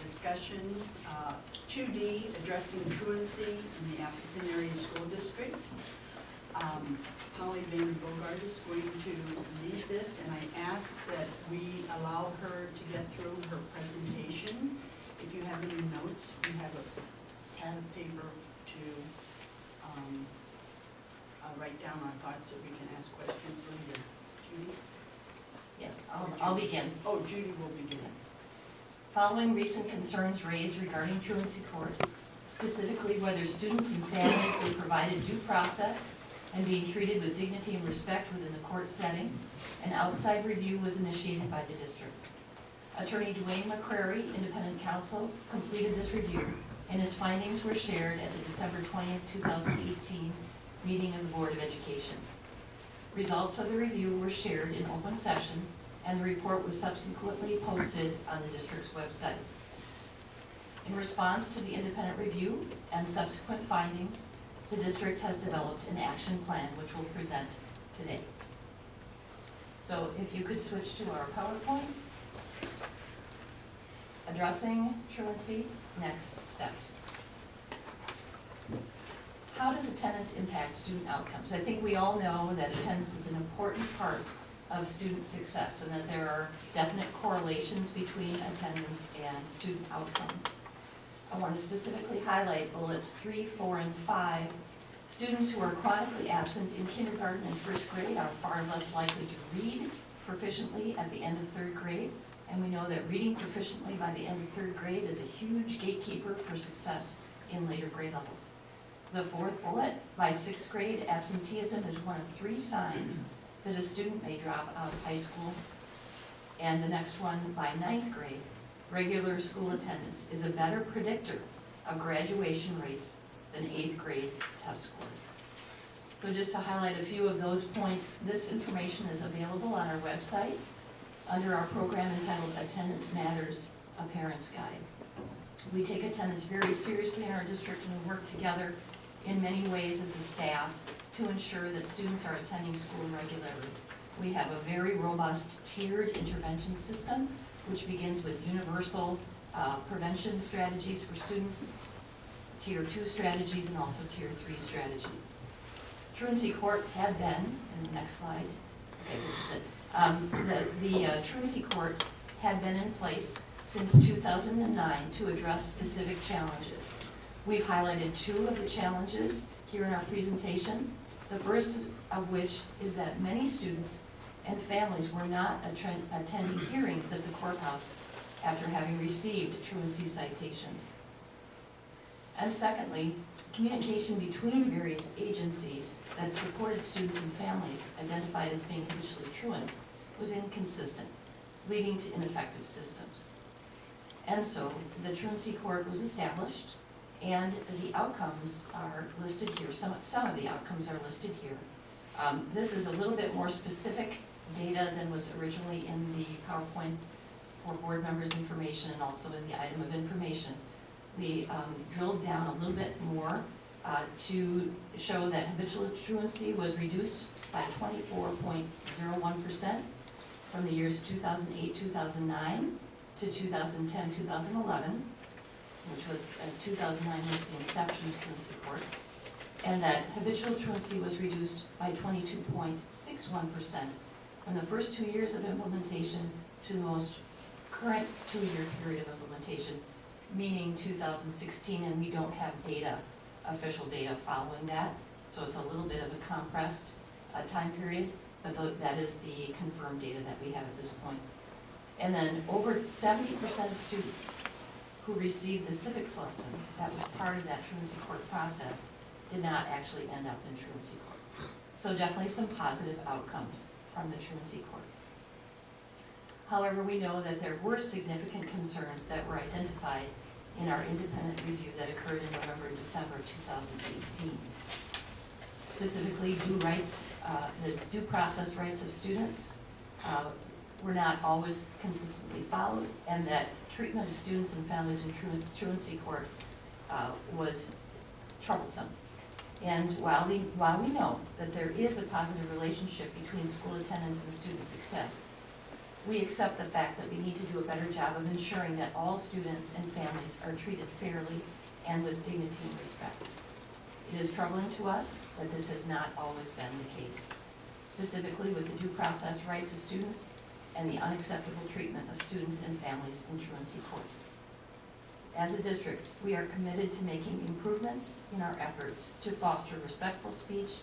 discussion, 2D, addressing truancy in the Appleton Area School District. Holly Van Bogart is going to lead this, and I ask that we allow her to get through her presentation. If you have any notes, you have a pad of paper to write down our thoughts so we can ask questions later. Judy? Yes, I'll begin. Oh, Judy will begin. Following recent concerns raised regarding Truancy Court, specifically whether students and families be provided due process and being treated with dignity and respect within the court setting, an outside review was initiated by the district. Attorney Dwayne McCrary, independent counsel, completed this review, and his findings were shared at the December 20th, 2018 meeting of the Board of Education. Results of the review were shared in open session, and the report was subsequently posted on the district's website. In response to the independent review and subsequent findings, the district has developed an action plan which we'll present today. So if you could switch to our PowerPoint. Addressing truancy, next steps. How does attendance impact student outcomes? I think we all know that attendance is an important part of student success and that there are definite correlations between attendance and student outcomes. I want to specifically highlight bullets 3, 4, and 5. Students who are chronically absent in kindergarten and first grade are far less likely to read proficiently at the end of third grade. And we know that reading proficiently by the end of third grade is a huge gatekeeper for success in later grade levels. The fourth bullet, by sixth grade, absenteeism is one of 3 signs that a student may drop out of high school. And the next one, by ninth grade, regular school attendance is a better predictor of graduation rates than 8th grade test scores. So just to highlight a few of those points, this information is available on our website under our program entitled Attendance Matters, a Parent's Guide. We take attendance very seriously in our district, and we work together in many ways as a staff to ensure that students are attending school regularly. We have a very robust tiered intervention system, which begins with universal prevention strategies for students, Tier 2 strategies, and also Tier 3 strategies. Truancy Court had been, and the next slide, okay, this is it. The Truancy Court had been in place since 2009 to address specific challenges. We've highlighted 2 of the challenges here in our presentation. The first of which is that many students and families were not attending hearings at the courthouse after having received truancy citations. And secondly, communication between various agencies that supported students and families identified as being habitually truant was inconsistent, leading to ineffective systems. And so the Truancy Court was established, and the outcomes are listed here. Some of the outcomes are listed here. This is a little bit more specific data than was originally in the PowerPoint for board members' information and also in the item of information. We drilled down a little bit more to show that habitual truancy was reduced by 24.01% from the years 2008-2009 to 2010-2011, which was 2009 was the inception of Truancy Court, and that habitual truancy was reduced by 22.61% from the first 2 years of implementation to the most current 2-year period of implementation, meaning 2016, and we don't have data, official data following that, so it's a little bit of a compressed time period, but that is the confirmed data that we have at this point. And then over 70% of students who received the civics lesson that was part of that Truancy Court process did not actually end up in Truancy Court. So definitely some positive outcomes from the Truancy Court. However, we know that there were significant concerns that were identified in our independent review that occurred in November and December 2018. Specifically, the due process rights of students were not always consistently followed, and that treatment of students and families in Truancy Court was troublesome. And while we know that there is a positive relationship between school attendance and student success, We accept the fact that we need to do a better job of ensuring that all students and families are treated fairly and with dignity and respect. It is troubling to us that this has not always been the case, specifically with the due process rights of students and the unacceptable treatment of students and families in Truancy Court. As a district, we are committed to making improvements in our efforts to foster respectful speech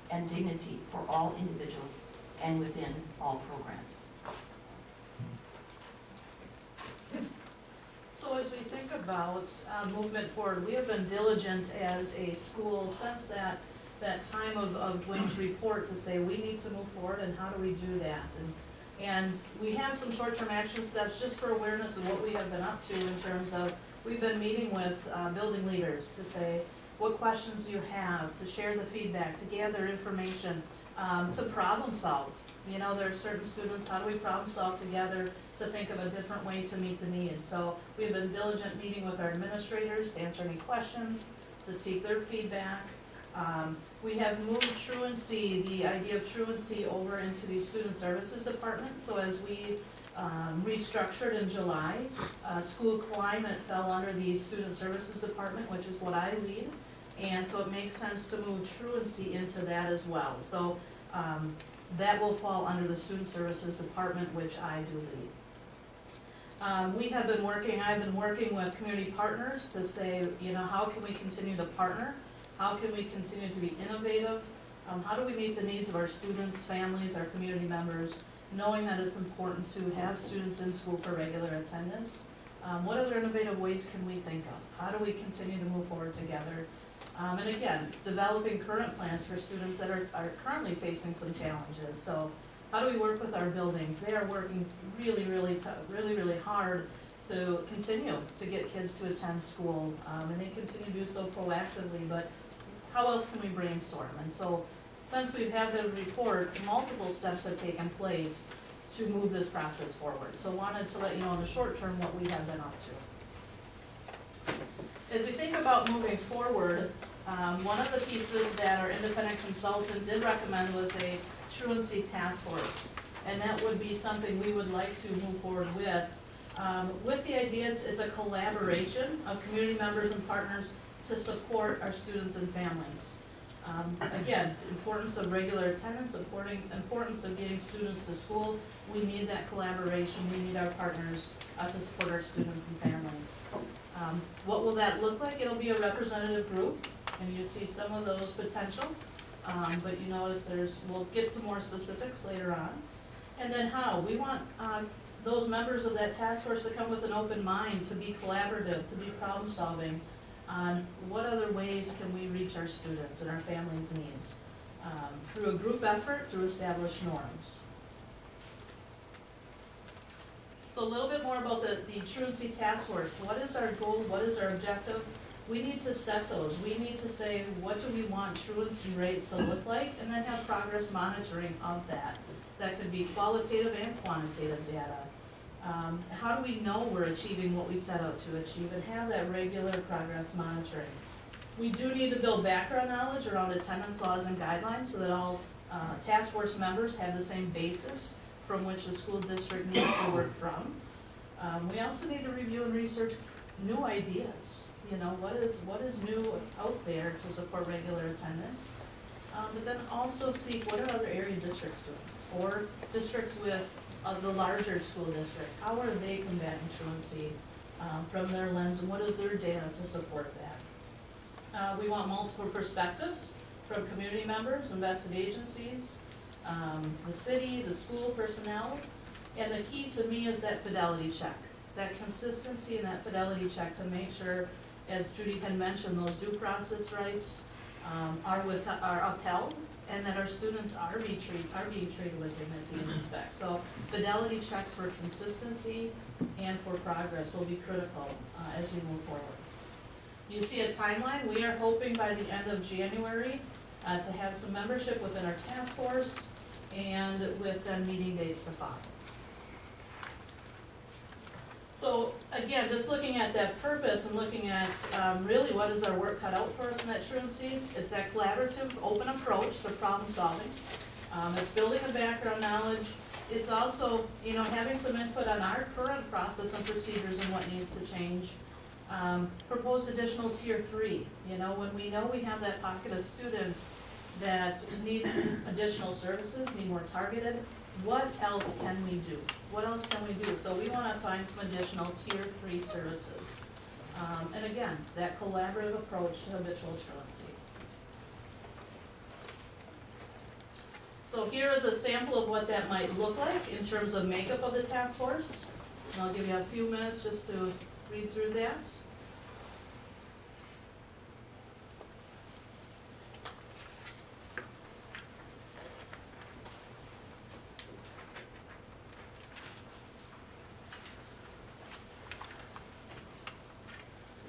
and dignity for all individuals and within all programs. So as we think about movement forward, we have been diligent as a school since that time of Dwayne's report to say we need to move forward and how do we do that? And we have some short-term action steps just for awareness of what we have been up to in terms of, we've been meeting with building leaders to say, what questions do you have, to share the feedback, to gather information, to problem solve. You know, there are certain students, how do we problem solve together to think of a different way to meet the needs? So we've been diligent meeting with our administrators to answer any questions, to seek their feedback. We have moved truancy, the idea of truancy, over into the student services department. So as we restructured in July, school climate fell under the student services department, which is what I lead. And so it makes sense to move truancy into that as well. So that will fall under the student services department, which I do lead. I've been working with community partners to say, you know, how can we continue to partner? How can we continue to be innovative? How do we meet the needs of our students, families, our community members, knowing that it's important to have students in school for regular attendance? What other innovative ways can we think of? How do we continue to move forward together? And again, developing current plans for students that are currently facing some challenges. So how do we work with our buildings? They are working really hard to continue to get kids to attend school. And they continue to do so proactively, but how else can we brainstorm? And so since we've had the report, multiple steps have taken place to move this process forward. So wanted to let you know in the short term what we have been up to. As we think about moving forward, one of the pieces that our independent consultant did recommend was a truancy task force. And that would be something we would like to move forward with the idea it's a collaboration of community members and partners to support our students and families. Again, importance of regular attendance, importance of getting students to school. We need that collaboration. We need our partners to support our students and families. What will that look like? It'll be a representative group, and you see some of those potential. But you notice we'll get to more specifics later on. And then how? We want those members of that task force to come with an open mind, to be collaborative, to be problem solving on what other ways can we reach our students and our families' needs through a group effort, through established norms. So a little bit more about the truancy task force. What is our goal? What is our objective? We need to set those. We need to say, what do we want truancy rates to look like, and then have progress monitoring of that. That could be qualitative and quantitative data. How do we know we're achieving what we set out to achieve, and have that regular progress monitoring? We do need to build background knowledge around attendance laws and guidelines so that all task force members have the same basis from which the school district needs to work from. We also need to review and research new ideas. You know, what is new out there to support regular attendance? But then also seek what are other area districts doing, or districts with the larger school districts. How are they combating truancy from their lens, and what is their data to support that? We want multiple perspectives from community members, invested agencies, the city, the school personnel, and the key to me is that fidelity check, that consistency and that fidelity check to make sure, as Judy had mentioned, those due process rights are upheld, and that our students are being treated with dignity and respect. So fidelity checks for consistency and for progress will be critical as we move forward. You see a timeline. We are hoping by the end of January to have some membership within our task force, and with then meeting dates to follow. So again, just looking at that purpose and looking at really what is our work cut out for us in that truancy, it's that collaborative, open approach to problem solving. It's building the background knowledge. It's also, you know, having some input on our current process and procedures and what needs to change. Propose additional tier 3, you know, when we know we have that pocket of students that need additional services, need more targeted, what else can we do? What else can we do? So we wanna find some additional tier 3 services. And again, that collaborative approach to habitual truancy. So here is a sample of what that might look like in terms of makeup of the task force. And I'll give you a few minutes just to read through that. So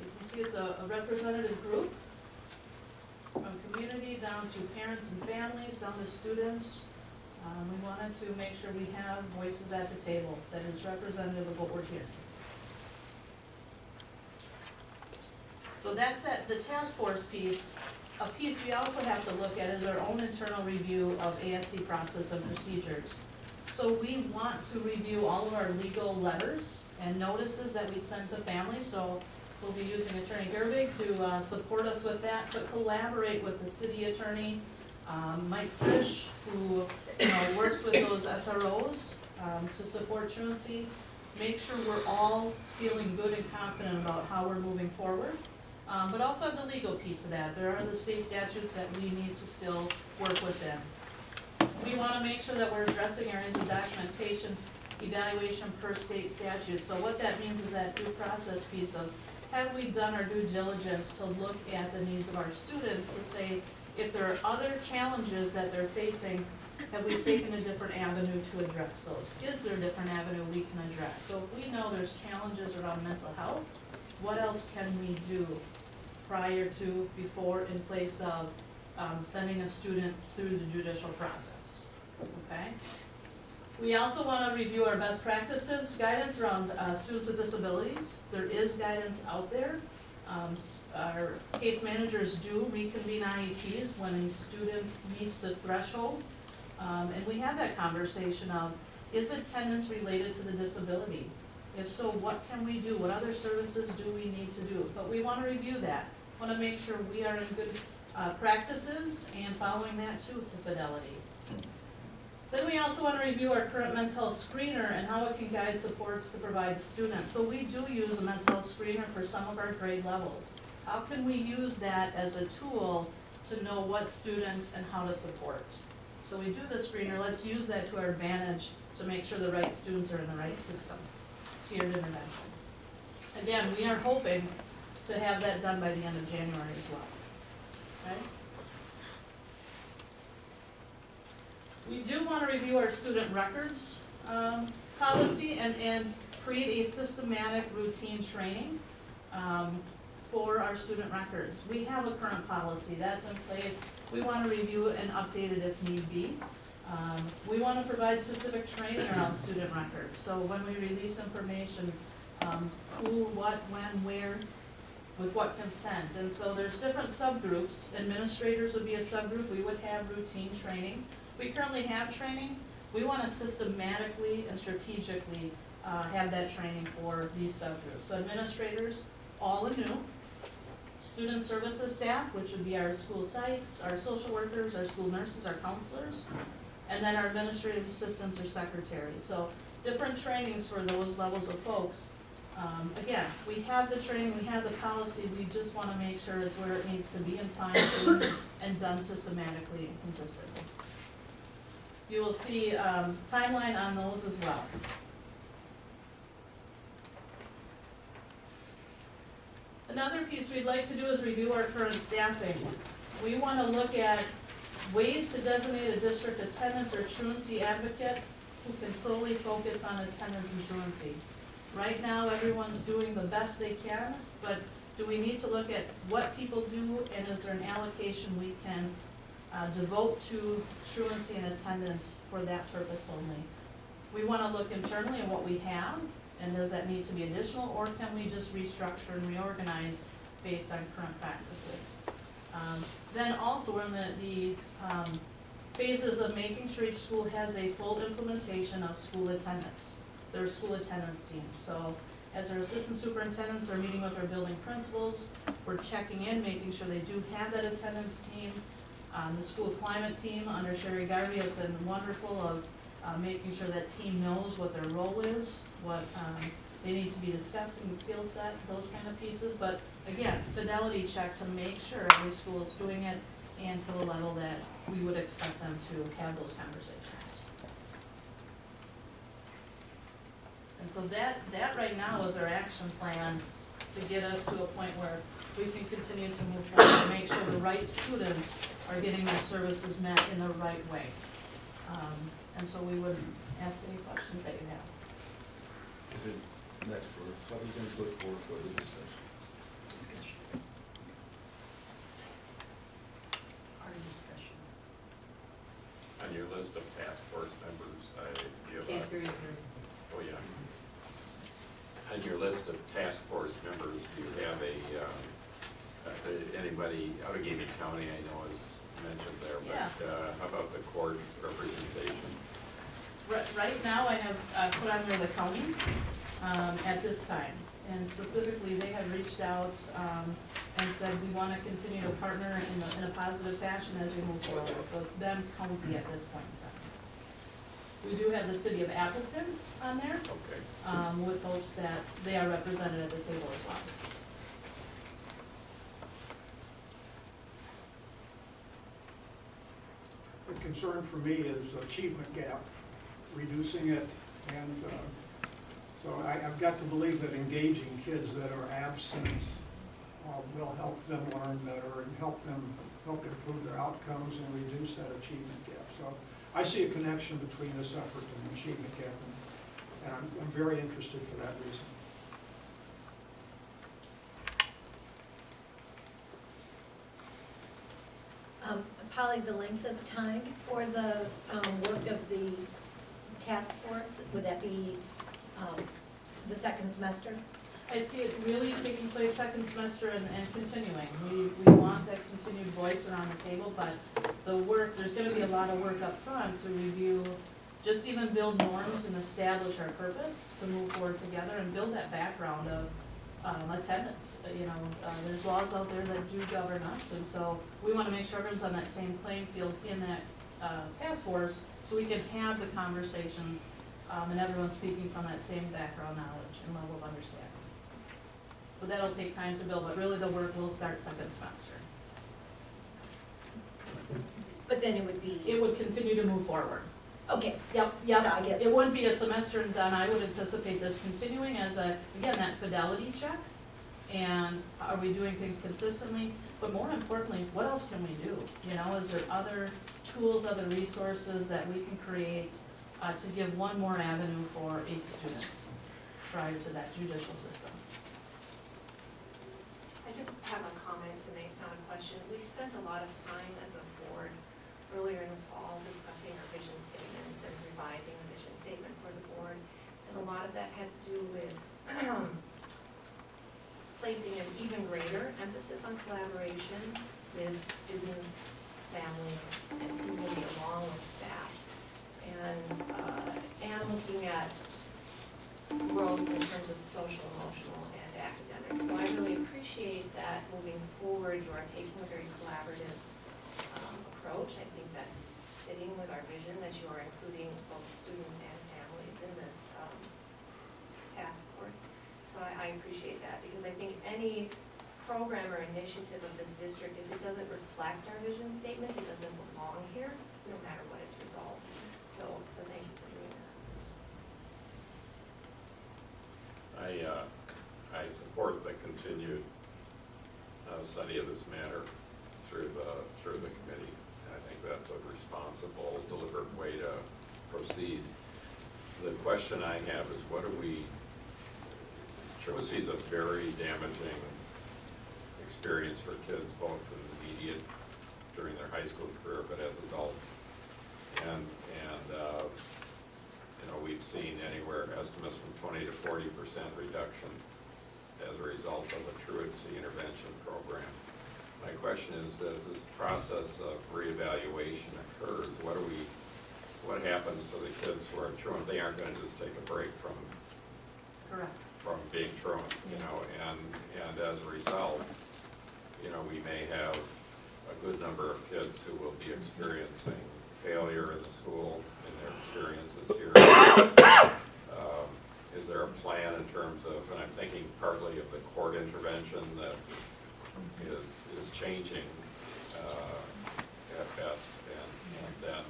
you can see it's a representative group, from community down to parents and families, down to students. We wanted to make sure we have voices at the table that is representative of what we're hearing. So that's the task force piece. A piece we also have to look at is our own internal review of ASC process and procedures. So we want to review all of our legal letters and notices that we send to families. So we'll be using Attorney Gerbig to support us with that, but collaborate with the city attorney, Mike Frisch, who works with those SROs to support truancy. Make sure we're all feeling good and confident about how we're moving forward. But also the legal piece of that. There are the state statutes that we need to still work within. We want to make sure that we're addressing areas of documentation, evaluation per state statute. So what that means is that due process piece of, have we done our due diligence to look at the needs of our students to say, if there are other challenges that they're facing, have we taken a different avenue to address those? Is there a different avenue we can address? So if we know there's challenges around mental health, what else can we do prior to, before, in place of sending a student through the judicial process, okay? We also want to review our best practices, guidance around students with disabilities. There is guidance out there. Our case managers do reconvene IEPs when a student meets the threshold. And we have that conversation of, is attendance related to the disability? If so, what can we do? What other services do we need to do? But we want to review that. Want to make sure we are in good practices and following that too to fidelity. Then we also want to review our current mental health screener and how it can guide supports to provide to students. So we do use a mental health screener for some of our grade levels. How can we use that as a tool to know what students and how to support? So we do the screener, let's use that to our advantage to make sure the right students are in the right system, tiered intervention. Again, we are hoping to have that done by the end of January as well, okay? We do want to review our student records policy and create a systematic routine training for our student records. We have a current policy that's in place. We want to review it and update it if need be. We want to provide specific training around student records. So when we release information, who, what, when, where, with what consent. And so there's different subgroups. Administrators would be a subgroup. We would have routine training. We currently have training. We want to systematically and strategically have that training for these subgroups. So administrators, all anew. Student services staff, which would be our school psychs, our social workers, our school nurses, our counselors, and then our administrative assistants or secretaries. So different trainings for those levels of folks. Again, we have the training, we have the policy, we just want to make sure it's where it needs to be and fine-tuned and done systematically and consistently. You will see timeline on those as well. Another piece we'd like to do is review our current staffing. We want to look at ways to designate a district attendance or truancy advocate who can solely focus on attendance and truancy. Right now, everyone's doing the best they can, but do we need to look at what people do, and is there an allocation we can devote to truancy and attendance for that purpose only? We want to look internally at what we have, and does that need to be additional, or can we just restructure and reorganize based on current practices? Then also, we're in the phases of making sure each school has a full implementation of school attendance, their school attendance team. So as our assistant superintendents are meeting with our building principals, we're checking in, making sure they do have that attendance team. The school climate team under Sherry Garvey has been wonderful of making sure that team knows what their role is, what they need to be discussing, the skill set, those kind of pieces. But again, fidelity check to make sure every school is doing it and to the level that we would expect them to have those conversations. And so that right now is our action plan to get us to a point where we can continue to move forward and make sure the right students are getting their services met in the right way. And so we would ask any questions that you have. Next, for something's been put forward for the discussion. Discussion. Our discussion. On your list of task force members, you have Can't hear you. oh yeah. On your list of task force members, do you have anybody out of Gaming County, I know is mentioned there, Yeah. but how about the court representation? Right now, I have put on there the county at this time. And specifically, they have reached out and said, we want to continue to partner in a positive fashion as we move forward. So it's them county at this point in time. We do have the city of Appleton on there Okay. with hopes that they are represented at the table as well. The concern for me is achievement gap, reducing it, and so I've got to believe that engaging kids that are absent will help them learn better and help improve their outcomes and reduce that achievement gap. So I see a connection between this effort and the achievement gap, and I'm very interested for that reason. Polly, the length of time for the work of the task force, would that be the second semester? I see it really taking place second semester and continuing. We want that continued voice around the table, but the work, there's gonna be a lot of work up front to review, just even build norms and establish our purpose to move forward together and build that background of attendance. There's laws out there that do govern us, and so we wanna make sure everyone's on that same playing field in that task force, so we can have the conversations, and everyone's speaking from that same background knowledge and level of understanding. So that'll take time to build, but really the work will start second semester. But then it would be, It would continue to move forward. okay, Yep. So I guess- It wouldn't be a semester and done. I would anticipate this continuing as again, that fidelity check. And are we doing things consistently? But more importantly, what else can we do? Is there other tools, other resources that we can create to give one more avenue for each student prior to that judicial system? I just have a comment to make, not a question. We spent a lot of time as a board earlier in the fall discussing our vision statement and revising the vision statement for the board. And a lot of that had to do with placing an even greater emphasis on collaboration with students, families, and community along with staff. And looking at growth in terms of social, emotional, and academic. So I really appreciate that moving forward, you are taking a very collaborative approach. I think that's fitting with our vision, that you are including both students and families in this task force. So I appreciate that, because I think any program or initiative of this district, if it doesn't reflect our vision statement, it doesn't belong here, no matter what its results. So thank you for doing that. I support the continued study of this matter through the committee. I think that's a responsible, deliberate way to proceed. The question I have is, truancy is a very damaging experience for kids, both in the immediate, during their high school career, but as adults. And we've seen anywhere estimates from 20 to 40% reduction as a result of the truancy intervention program. My question is, as this process of reevaluation occurs, what happens to the kids who are truant? They aren't gonna just take a break Correct. from being truant, you know, and as a result, you know, we may have a good number of kids who will be experiencing failure in the school in their experiences here. Is there a plan in terms of, and I'm thinking partly of the court intervention that is changing at best, and then,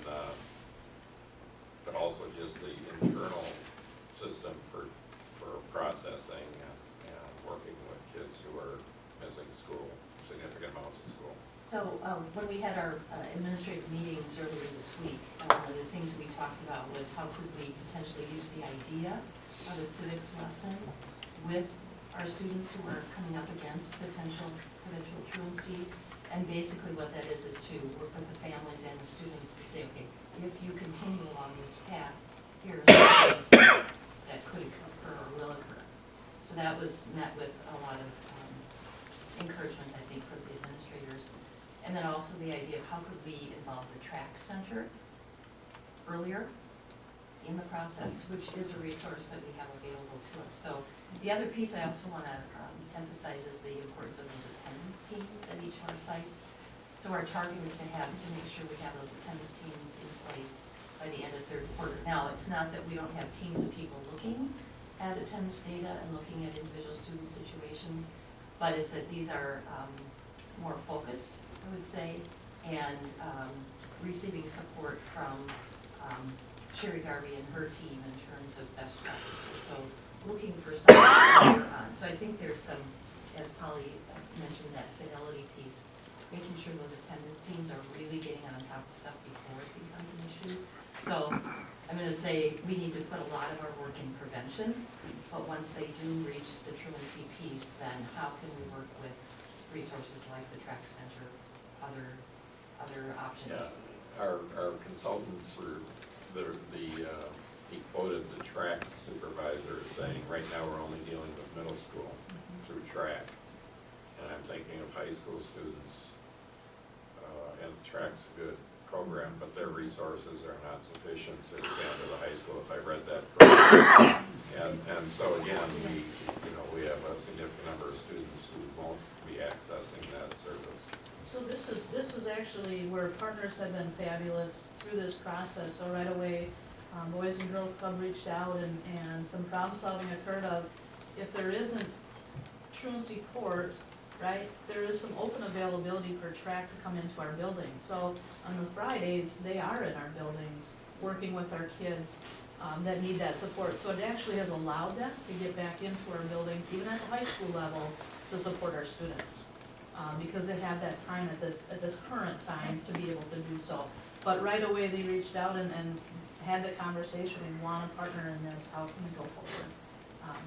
but also just the internal system for processing and working with kids who are missing school, significant amounts of school. So when we had our administrative meetings earlier this week, one of the things that we talked about was how could we potentially use the idea of a civics lesson with our students who are coming up against potential truancy. And basically what that is to work with the families and the students to say, okay, if you continue along this path, here are some things that could occur or will occur. So that was met with a lot of encouragement, I think, for the administrators. And then also the idea of how could we involve the track center earlier in the process, which is a resource that we have available to us. So the other piece I also want to emphasize is the importance of those attendance teams at each of our sites. So our target is to make sure we have those attendance teams in place by the end of third quarter. Now, it's not that we don't have teams of people looking at attendance data and looking at individual student situations, but it's that these are more focused, I would say, and receiving support from Sherry Garvey and her team in terms of best practices. So looking for something later on. So I think there's some, as Polly mentioned, that fidelity piece, making sure those attendance teams are really getting on top of stuff before it becomes an issue. So I'm going to say we need to put a lot of our work in prevention, but once they do reach the truancy piece, then how can we work with resources like the track center, other options? Yeah, our consultants were, he quoted the track supervisor as saying, right now we're only dealing with middle school through track. And I'm thinking of high school students, and track's a good program, but their resources are not sufficient to expand to the high school, if I read that correctly. And so again, we have a significant number of students who won't be accessing that service. So this was actually where partners have been fabulous through this process. So right away, Boys and Girls Club reached out and some problem solving occurred of, if there isn't truancy court, right, there is some open availability for track to come into our building. So on the Fridays, they are in our buildings, working with our kids that need that support. So it actually has allowed them to get back into our buildings, even at the high school level, to support our students. Because they have that time at this current time to be able to do so. But right away, they reached out and had the conversation, we want to partner in this, how can we go forward?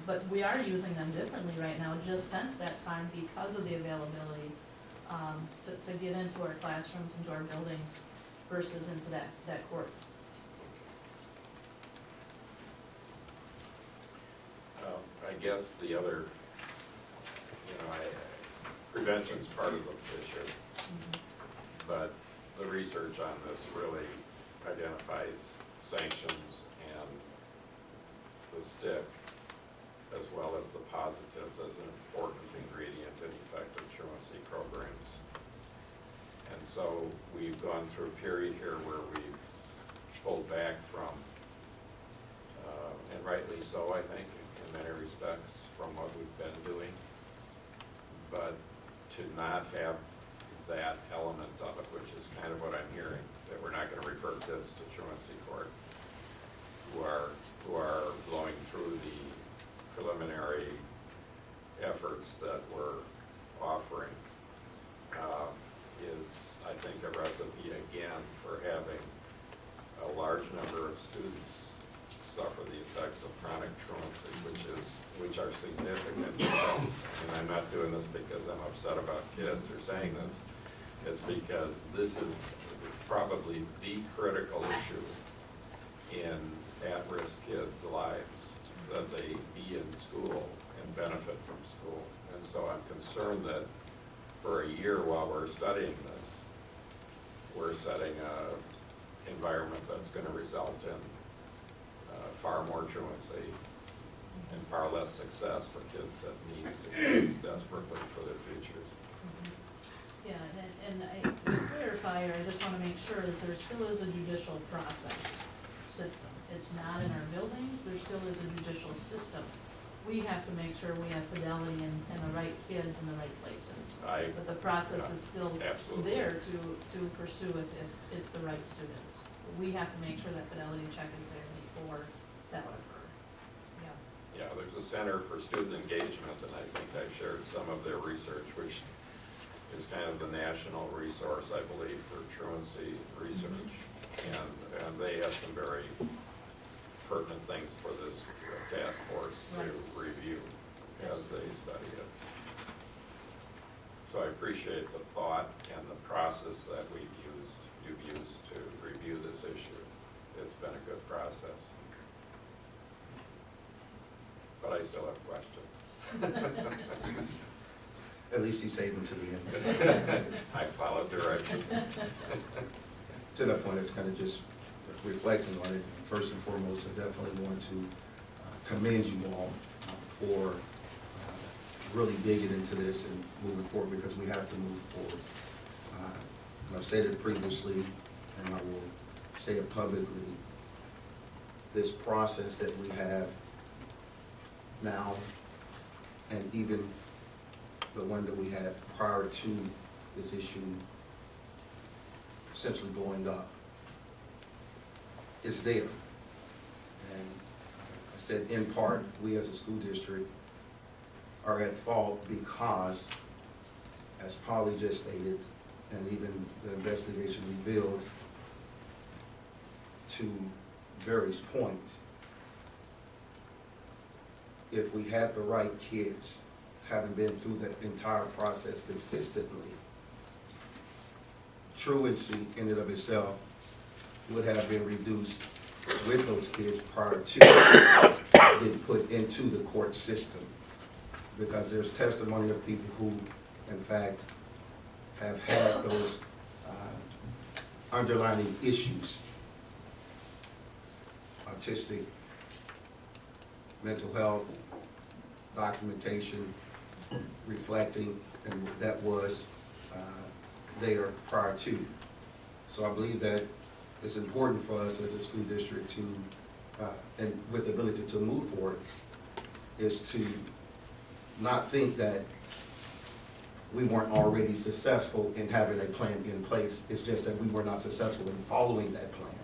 But we are using them differently right now, just since that time, because of the availability to get into our classrooms, into our buildings, versus into that court. I guess the other, prevention's part of the issue, but the research on this really identifies sanctions and the stick, as well as the positives, as an important ingredient in effective truancy programs. And so we've gone through a period here where we've pulled back from, and rightly so, I think, in many respects, from what we've been doing. But to not have that element of it, which is kind of what I'm hearing, that we're not going to refer kids to truancy court who are going through the preliminary efforts that we're offering, is, I think, a recipe again for having a large number of students suffer the effects of chronic truancy, which are significant. And I'm not doing this because I'm upset about kids or saying this. It's because this is probably the critical issue in at-risk kids' lives, that they be in school and benefit from school. And so I'm concerned that for a year while we're studying this, we're setting a environment that's gonna result in far more truancy and far less success for kids that need success desperately for their futures. Yeah, and to clarify, I just wanna make sure is there still is a judicial process system. It's not in our buildings, there still is a judicial system. We have to make sure we have fidelity and the right kids in the right places. But the process is still Absolutely. there to pursue if it's the right students. We have to make sure that fidelity check is there before that would occur. Yeah. Yeah, there's a Center for Student Engagement, and I think I shared some of their research, which is kind of the national resource, I believe, for truancy research. And they have some very pertinent things for this task force to review as they study it. So I appreciate the thought and the process that you've used to review this issue. It's been a good process. But I still have questions. At least he saved them to the end. I followed directions. To that point, it's kind of just reflecting on it. First and foremost, I definitely want to commend you all for really digging into this and moving forward, because we have to move forward. And I've said it previously, and I will say it publicly, this process that we have now, and even the one that we had prior to this issue essentially blowing up, is there. And I said, in part, we as a school district are at fault because, as Polly just stated, and even the investigation revealed, to Barry's point, if we had the right kids, having been through the entire process consistently, truancy in and of itself would have been reduced with those kids prior to being put into the court system. Because there's testimony of people who, in fact, have had those underlying issues, autistic, mental health, documentation, reflecting, and that was there prior to. So I believe that it's important for us as a school district to, and with the ability to move forward, is to not think that we weren't already successful in having a plan in place. It's just that we were not successful in following that plan.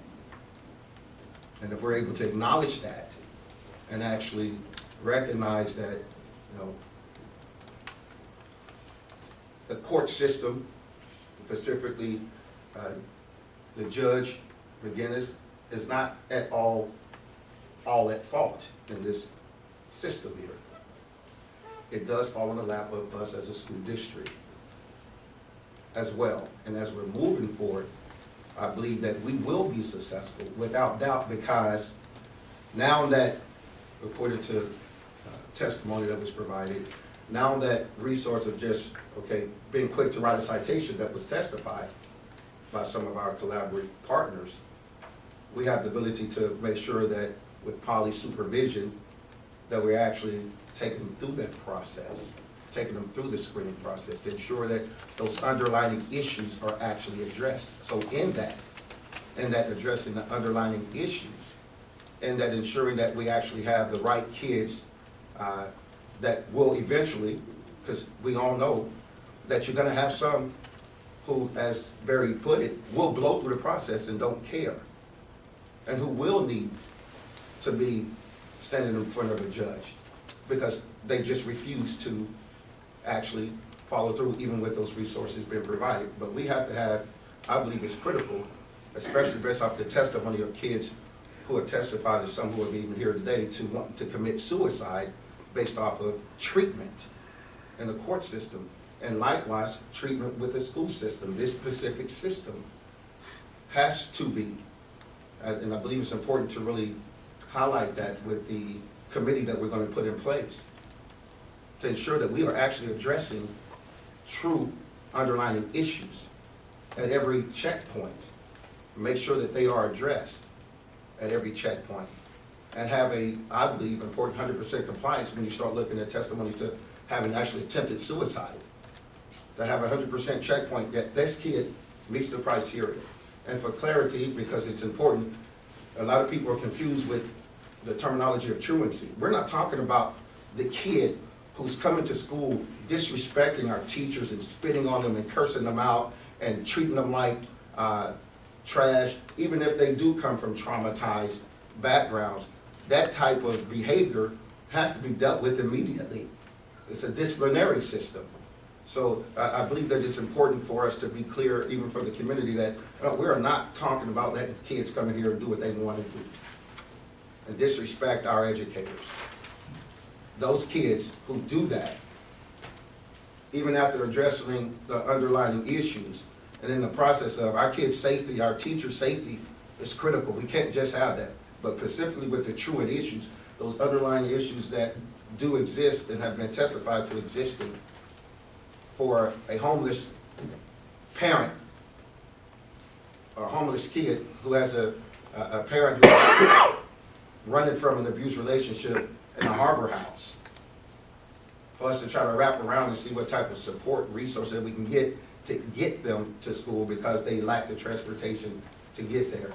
And if we're able to acknowledge that and actually recognize that, you know, the court system, specifically the judge, McGinnis, is not at all at fault in this system here. It does fall in the lap of us as a school district as well. And as we're moving forward, I believe that we will be successful without doubt, because now that, according to testimony that was provided, now that resource of just, okay, being quick to write a citation that was testified by some of our collaborative partners, we have the ability to make sure that with poly supervision, that we're actually taking them through that process, taking them through the screening process to ensure that those underlying issues are actually addressed. So in that addressing the underlying issues, and that ensuring that we actually have the right kids that will eventually, because we all know that you're gonna have some who, as Barry put it, will blow through the process and don't care, and who will need to be standing in front of a judge because they just refuse to actually follow through even with those resources being provided. But we have to have, I believe it's critical, especially based off the testimony of kids who have testified, and some who are even here today, to want to commit suicide based off of treatment in the court system, and likewise treatment with the school system. This specific system has to be, and I believe it's important to really highlight that with the committee that we're going to put in place, to ensure that we are actually addressing true underlying issues at every checkpoint. Make sure that they are addressed at every checkpoint. And have a, I believe, important 100% compliance when you start looking at testimony to having actually attempted suicide. To have a 100% checkpoint that this kid meets the criteria. And for clarity, because it's important, a lot of people are confused with the terminology of truancy. We're not talking about the kid who's coming to school disrespecting our teachers and spitting on them and cursing them out and treating them like trash, even if they do come from traumatized backgrounds. That type of behavior has to be dealt with immediately. It's a disciplinary system. So I believe that it's important for us to be clear, even for the community, that we're not talking about letting kids come in here and do what they want to do and disrespect our educators. Those kids who do that, even after addressing the underlying issues, and in the process of our kids' safety, our teachers' safety is critical. We can't just have that. But specifically with the truant issues, those underlying issues that do exist and have been testified to existing for a homeless parent or a homeless kid who has a parent who's running from an abusive relationship in a harbor house. For us to try to wrap around and see what type of support resource that we can get to get them to school because they lack the transportation to get there,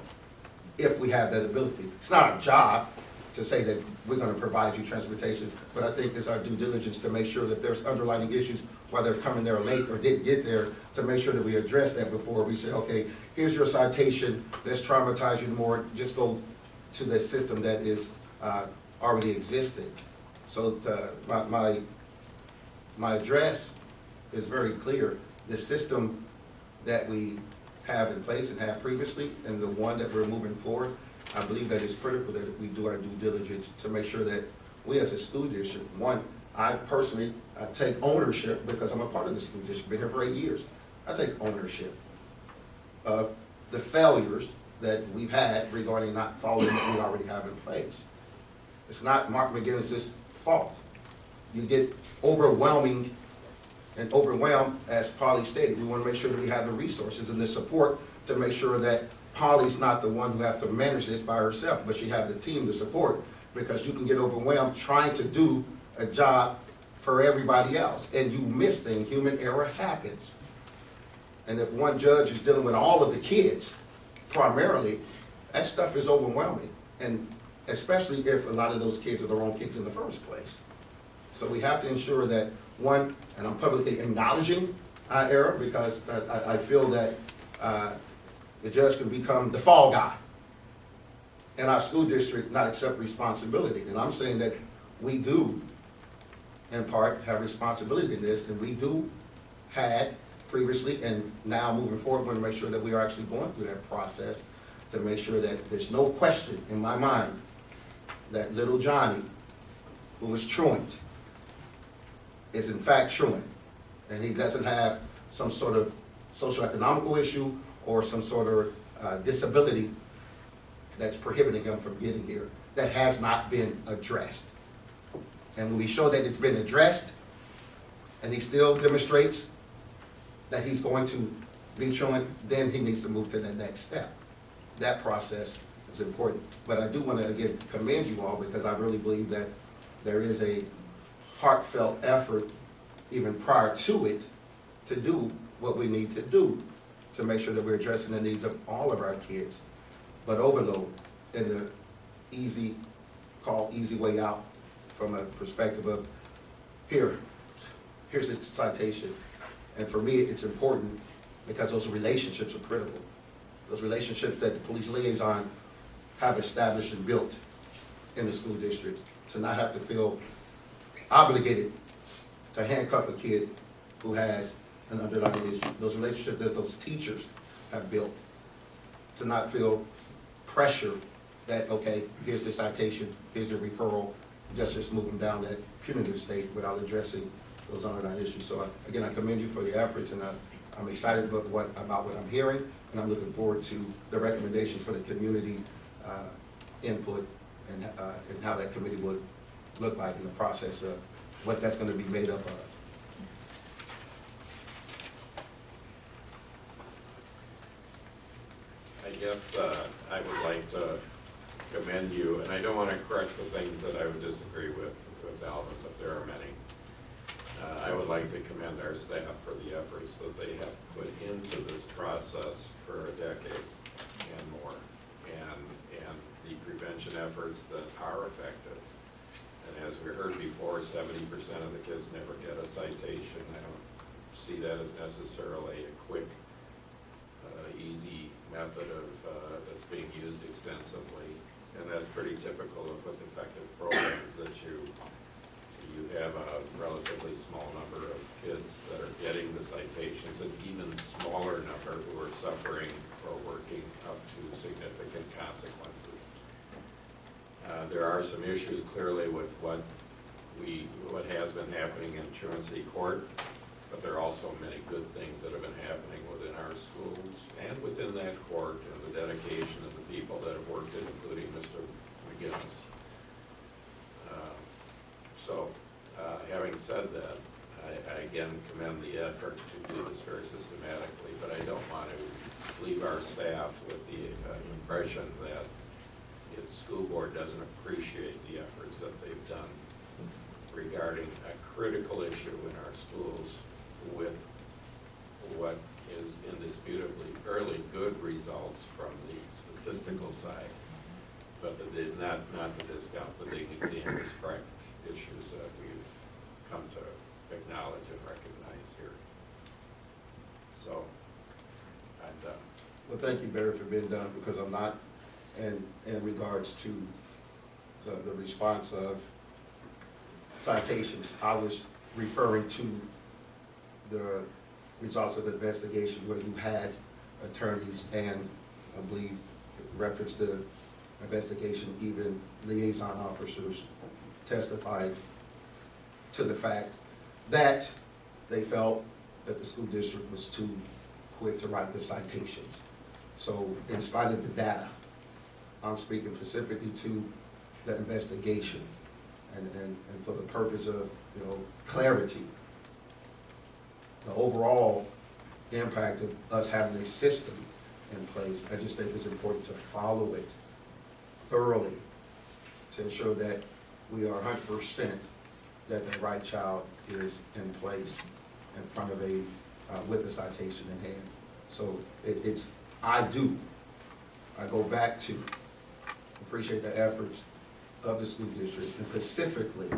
if we have that ability. It's not our job to say that we're going to provide you transportation, but I think it's our due diligence to make sure that there's underlying issues, whether they're coming there late or didn't get there, to make sure that we address that before we say, okay, here's your citation, let's traumatize you more, just go to the system that is already existing. So my address is very clear. The system that we have in place and have previously, and the one that we're moving forward, I believe that it's critical that we do our due diligence to make sure that we as a school district, one, I personally take ownership because I'm a part of the school district, been here for 8 years. I take ownership of the failures that we've had regarding not following what we already have in place. It's not Mark McGinnis's fault. You get overwhelmed, as Polly stated. We want to make sure that we have the resources and the support to make sure that Polly's not the one who has to manage this by herself, but she has the team to support, because you can get overwhelmed trying to do a job for everybody else, and you miss things. Human error happens. And if one judge is dealing with all of the kids, primarily, that stuff is overwhelming, and especially if a lot of those kids are the wrong kids in the first place. So we have to ensure that, one, and I'm publicly acknowledging our error, because I feel that the judge can become the fall guy in our school district, not accept responsibility. And I'm saying that we do, in part, have responsibility in this, and we do had previously, and now moving forward, we want to make sure that we are actually going through that process to make sure that there's no question in my mind that little Johnny, who was truant, is in fact truant, and he doesn't have some sort of socioeconomical issue or some sort of disability that's prohibiting him from getting here, that has not been addressed. And when we show that it's been addressed, and he still demonstrates that he's going to be truant, then he needs to move to the next step. That process is important. But I do want to, again, commend you all, because I really believe that there is a heartfelt effort, even prior to it, to do what we need to do to make sure that we're addressing the needs of all of our kids. But overload, in the easy way out, from a perspective of, here's a citation. And for me, it's important because those relationships are critical. Those relationships that the police liaison have established and built in the school district, to not have to feel obligated to handcuff a kid who has an underlying issue. Those relationships that those teachers have built, to not feel pressure that, okay, here's the citation, here's the referral, just move them down that punitive state without addressing those underlying issues. So again, I commend you for your efforts, and I'm excited about what I'm hearing, and I'm looking forward to the recommendations for the community input and how that committee would look like in the process of what that's going to be made up of. guess I would like to commend you, and I don't want to correct the things that I would disagree with Alvin, but there are many. I would like to commend our staff for the efforts that they have put into this process for a decade and more, and the prevention efforts that are effective. And as we heard before, 70% of the kids never get a citation. I don't see that as necessarily a quick, easy method of that's being used extensively, and that's pretty typical of with effective programs that you have a relatively small number of kids that are getting the citations, and even smaller number who are suffering or working up to significant consequences. There are some issues clearly with what has been happening in Truancy Court, but there are also many good things that have been happening within our schools and within that court, and the dedication of the people that have worked it, including Mr. McGinnis. Having said that, I again commend the effort to do this very systematically, but I don't want to leave our staff with the impression that the school board doesn't appreciate the efforts that they've done regarding a critical issue in our schools with what is indisputably fairly good results from the statistical side, but not to discount the dignity and respect issues that we've come to acknowledge and recognize here. So, I'm done. Well, thank you, Barry, for being done, because I'm not, in regards to the response of citations, I was referring to the results of the investigation where you had attorneys and, I believe, reference the investigation, even liaison officers testified to the fact that they felt that the school district was too quick to write the citations. So in spite of the data, I'm speaking specifically to the investigation and for the purpose of, clarity. The overall impact of us having a system in place, I just think it's important to follow it thoroughly to ensure that we are 100% that the right child is in place in front of with the citation in hand. So I go back to appreciate the efforts of the school district, and specifically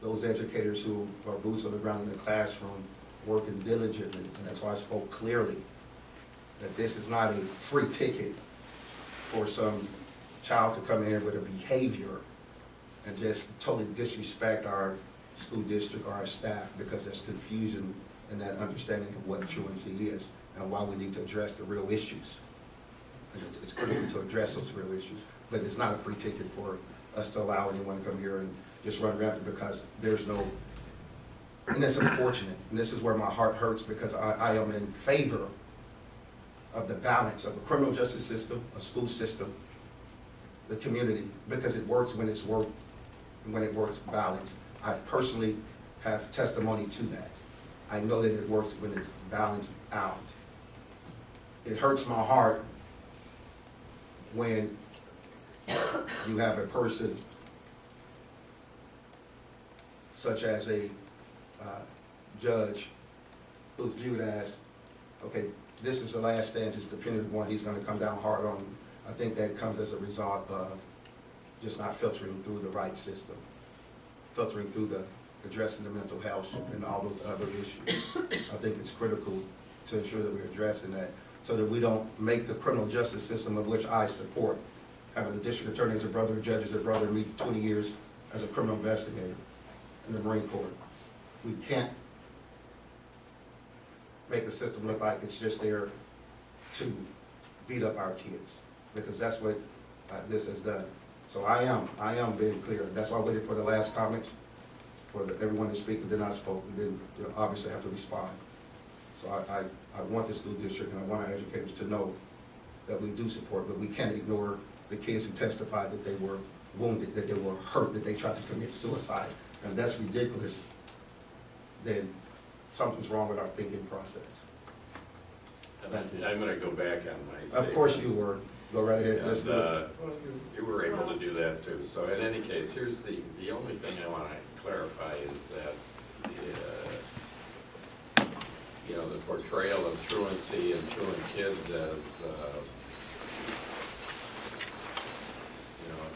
those educators who are boots on the ground in the classroom working diligently, and that's why I spoke clearly that this is not a free ticket for some child to come in with a behavior and just totally disrespect our school district or our staff, because there's confusion in that understanding of what truancy is and why we need to address the real issues. And it's critical to address those real issues, but it's not a free ticket for us to allow anyone to come here and just run rampant, because there's no, and that's unfortunate, and this is where my heart hurts, because I am in favor of the balance of a criminal justice system, a school system, the community, because it works when it works balanced. I personally have testimony to that. I know that it works when it's balanced out. It hurts my heart when you have a person such as a judge who's viewed as, okay, this is the last stand, it's the punitive one, he's gonna come down hard on him. I think that comes as a result of just not filtering through the right system, filtering through the addressing the mental health and all those other issues. I think it's critical to ensure that we're addressing that, so that we don't make the criminal justice system, of which I support, having a district attorney as a brother, a judge as a brother, me 20 years as a criminal investigator in the Marine Corps. We can't make the system look like it's just there to beat up our kids, because that's what this has done. So I am being clear. That's why I waited for the last comments, for everyone to speak that did not spoke, and then obviously have to respond. So I want the school district and I want our educators to know that we do support, but we can't ignore the kids who testified that they were wounded, that they were hurt, that they tried to commit suicide. And that's ridiculous. Then something's wrong with our thinking process. I'm gonna go back on my statement. Of course you were. Go right ahead, let's And, do it. Well, you were able to do that too. So in any case, here's the only thing I want to clarify is that, the portrayal of truancy and truant kids as,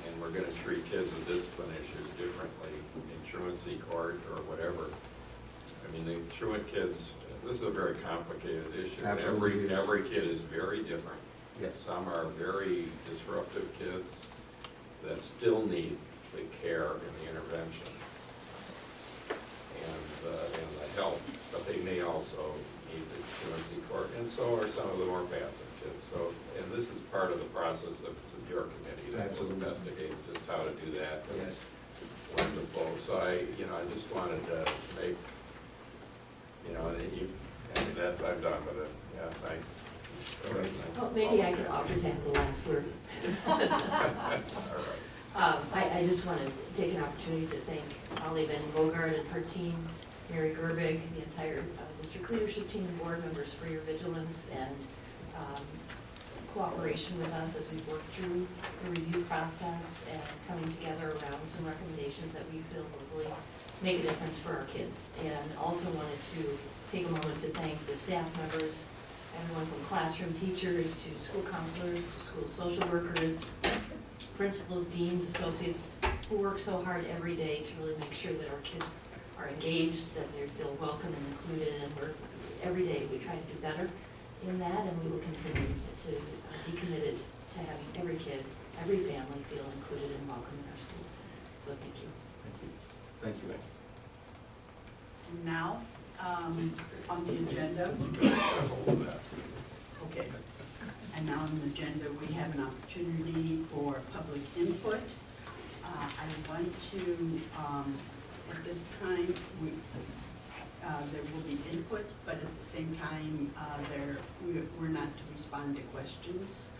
and we're going to treat kids with discipline issues differently in truancy court or whatever. I mean, the truant kids, this is a very complicated issue. Absolutely is. Every kid is very different. Yes. Some are very disruptive kids that still need the care and the intervention and the help, but they may also need the truancy court, and so are some of the more passive kids. So, and this is part of the process of your committee that will Absolutely. investigate just how to do that. Yes. Wonderful. So I just wanted to make, I'm done with it. Yeah, thanks. Well, maybe I can offer to have the last word. All right. I just wanted to take an opportunity to thank Holly Van Bogart and her team, Mary Gerbig, the entire district leadership team and board members for your vigilance and cooperation with us as we've worked through the review process and coming together around some recommendations that we feel will really make a difference for our kids. And also wanted to take a moment to thank the staff members, everyone from classroom teachers to school counselors to school social workers, principals, deans, associates, who work so hard every day to really make sure that our kids are engaged, that they feel welcome and included, and every day we try to do better in that, and we will continue to be committed to having every kid, every family feel included and welcome in our schools. So thank you. Thank you. And now, on the agenda, okay. And now on the agenda, we have an opportunity for public input. I want to, at this time, there will be input, but at the same time, we're not to respond to questions.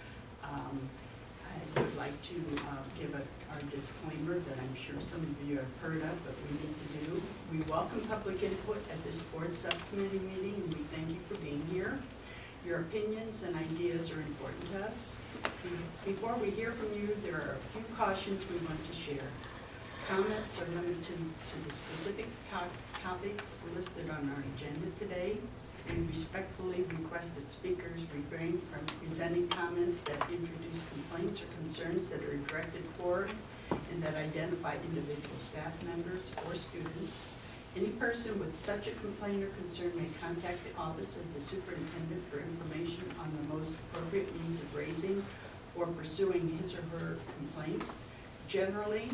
I would like to give our disclaimer that I'm sure some of you have heard of, but we need to do. We welcome public input at this board subcommittee meeting, and we thank you for being here. Your opinions and ideas are important to us. Before we hear from you, there are a few cautions we want to share. Comments are limited to the specific topics listed on our agenda today. We respectfully request that speakers refrain from presenting comments that introduce complaints or concerns that are directed toward and that identify individual staff members or students. Any person with such a complaint or concern may contact the office of the superintendent for information on the most appropriate means of raising or pursuing his or her complaint. Generally,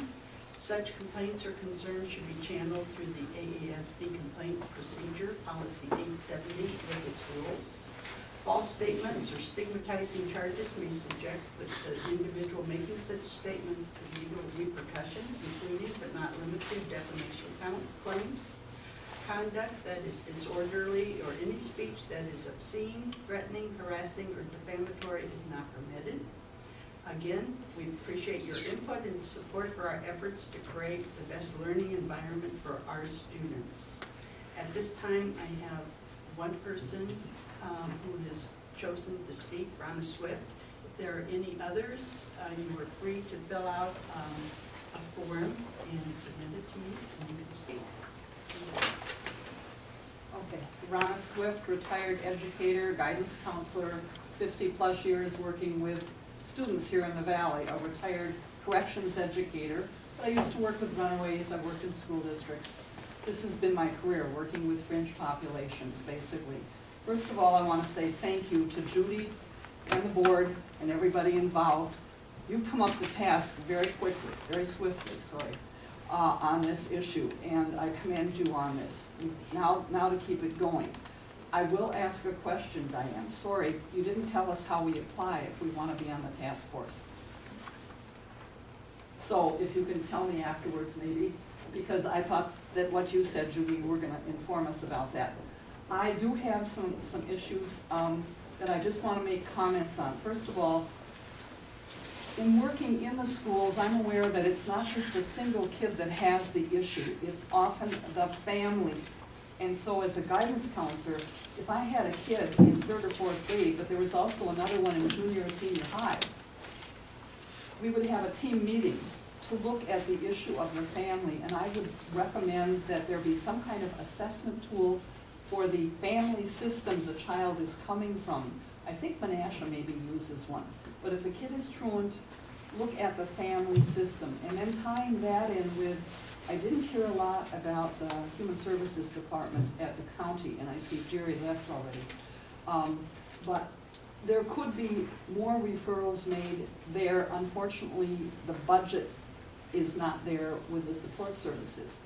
such complaints or concerns should be channeled through the AASD complaint procedure, policy 870 with its rules. False statements or stigmatizing charges may subject the individual making such statements to legal repercussions, including but not limited to defamation claims. Conduct that is disorderly or any speech that is obscene, threatening, harassing, or defamatory is not permitted. Again, we appreciate your input and support for our efforts to create the best learning environment for our students. At this time, I have one person who has chosen to speak, Ronna Swift. If there are any others, you are free to fill out a form and submit it to me, and you can speak. Okay, Ronna Swift, retired educator, guidance counselor, 50-plus years working with students here in the Valley, a retired corrections educator. But I used to work with runaways, I worked in school districts. This has been my career, working with fringe populations, basically. First of all, I want to say thank you to Judy and the board and everybody involved. You've come up to task very quickly, very swiftly, on this issue, and I commend you on this. Now to keep it going. I will ask a question, Diane. Sorry, you didn't tell us how we apply if we want to be on the task force. So if you can tell me afterwards, maybe, because I thought that what you said, Judy, you were going to inform us about that. I do have some issues that I just want to make comments on. First of all, in working in the schools, I'm aware that it's not just a single kid that has the issue. It's often the family And so as a guidance counselor, if I had a kid in 3rd or 4th grade, but there was also another one in junior or senior high, we would have a team meeting to look at the issue of the family, and I would recommend that there be some kind of assessment tool for the family system the child is coming from. I think Menasha maybe uses one, but if a kid is truant, look at the family system, and then tying that in with, I didn't hear a lot about the Human Services Department at the county, and I see Jerry left already. But there could be more referrals made there. Unfortunately, the budget is not there with the support services.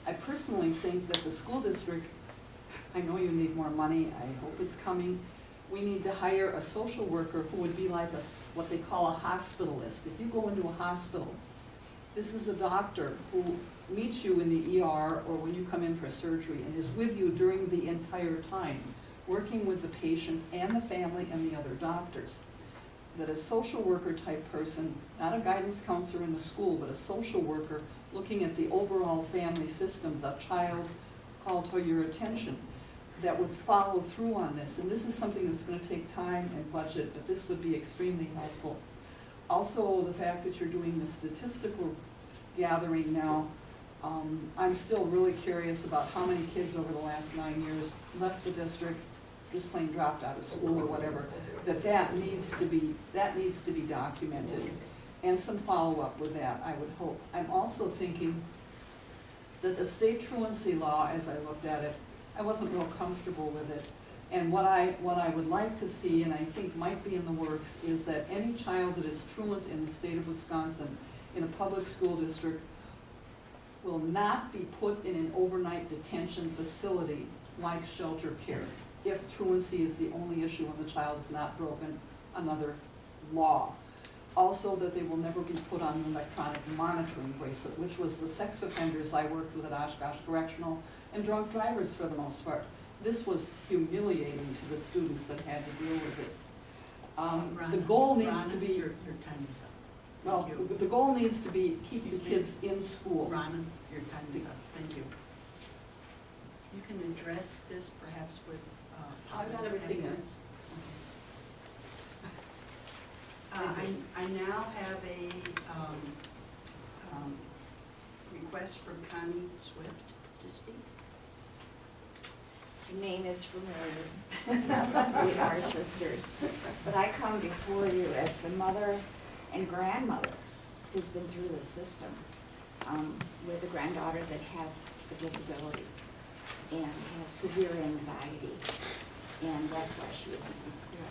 I personally think that the school district, I know you need more money, I hope it's coming. We need to hire a social worker who would be like what they call a hospitalist. If you go into a hospital, this is a doctor who meets you in the ER or when you come in for surgery and is with you during the entire time, working with the patient and the family and the other doctors. That a social worker type person, not a guidance counselor in the school, but a social worker looking at the overall family system, the child called to your attention, that would follow through on this. And this is something that's going to take time and budget, but this would be extremely helpful. Also, the fact that you're doing the statistical gathering now, I'm still really curious about how many kids over the last 9 years left the district, just plain dropped out of school or whatever, that needs to be documented, and some follow-up with that, I would hope. I'm also thinking that the state truancy law, as I looked at it, I wasn't real comfortable with it. And what I would like to see, and I think might be in the works, is that any child that is truant in the state of Wisconsin in a public school district will not be put in an overnight detention facility like shelter care, if truancy is the only issue and the child has not broken another law. Also, that they will never be put on an electronic monitoring bracelet, which was the sex offenders I worked with at Oshkosh Correctional and drunk drivers for the most part. This was humiliating to the students that had to deal with this. The goal needs to be, Your time is up. well, Thank you. the goal needs to be keep the Excuse me? kids in school. Rhonda, your time is up. Thank you. You can address this perhaps with. I've got everything in. evidence. I now have a request from Connie Swift to speak. The name is familiar. We are sisters. But I come before you as the mother and grandmother who's been through the system with a granddaughter that has a disability and has severe anxiety, and that's why she isn't in school.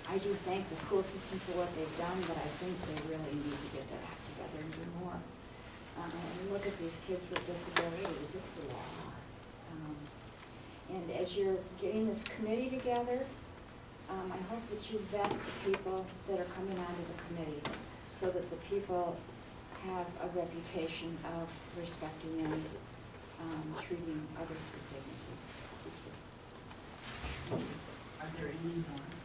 I do thank the school system for what they've done, but I think they really need to get their act together and do more. And look at these kids with disabilities, it's a law. And as you're getting this committee together, I hope that you vet the people that are coming onto the committee so that the people have a reputation of respecting and treating others with dignity. Are there any more?